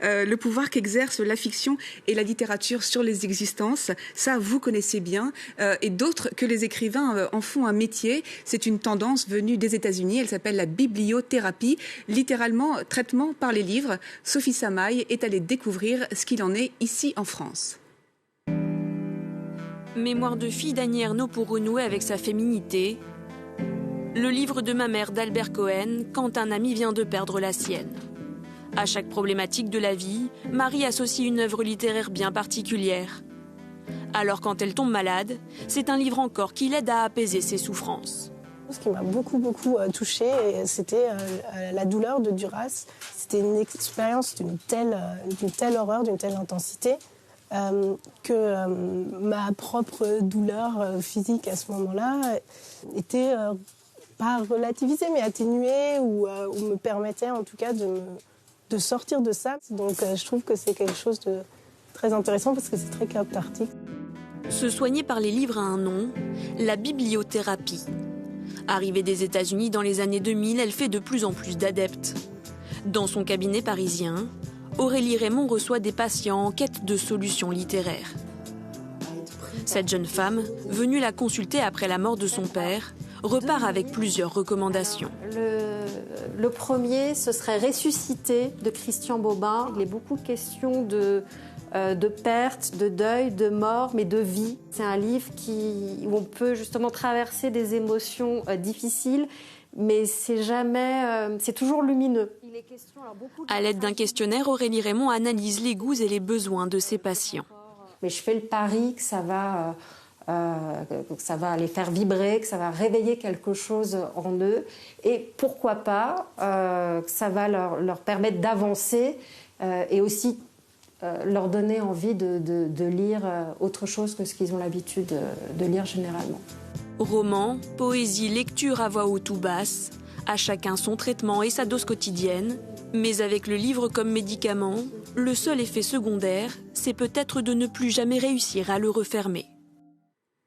le pouvoir qu'exerce la fiction et la littérature sur les existences. Ça, vous connaissez bien. Et d'autres que les écrivains en font un métier. C'est une tendance venue des États-Unis. Elle s'appelle la bibliothérapie, littéralement traitement par les livres. Sophie Samaï est allée découvrir ce qu'il en est ici en France. Mémoire de fille d'Annie Ernaux pour renouer avec sa féminité. Le livre de ma mère d'Albert Cohen, quand un ami vient de perdre la sienne. À chaque problématique de la vie, Marie associe une œuvre littéraire bien particulière. Alors quand elle tombe malade, c'est un livre encore qui l'aide à apaiser ses souffrances. Ce qui m'a beaucoup touchée, c'était la douleur de Duras. C'était une expérience d'une telle horreur, d'une telle intensité, que ma propre douleur physique à ce moment-là était pas relativisée, mais atténuée, ou me permettait en tout cas de sortir de ça. Donc je trouve que c'est quelque chose de très intéressant parce que c'est très cathartique. Se soigner par les livres a un nom, la bibliothérapie. Arrivée des États-Unis dans les années 2000, elle fait de plus en plus d'adeptes. Dans son cabinet parisien, Aurélie Raymond reçoit des patients en quête de solutions littéraires. Cette jeune femme, venue la consulter après la mort de son père, repart avec plusieurs recommandations. Le premier, ce serait Ressusciter de Christian Bobin. Il est beaucoup question de perte, de deuil, de mort, mais de vie. C'est un livre où on peut justement traverser des émotions difficiles, mais c'est toujours lumineux. À l'aide d'un questionnaire, Aurélie Raymond analyse les goûts et les besoins de ses patients. Mais je fais le pari que ça va les faire vibrer, que ça va réveiller quelque chose en eux, et pourquoi pas que ça va leur permettre d'avancer et aussi leur donner envie de lire autre chose que ce qu'ils ont l'habitude de lire généralement. Roman, poésie, lecture à voix haute ou basse, à chacun son traitement et sa dose quotidienne. Mais avec le livre comme médicament, le seul effet secondaire, c'est peut-être de ne plus jamais réussir à le refermer.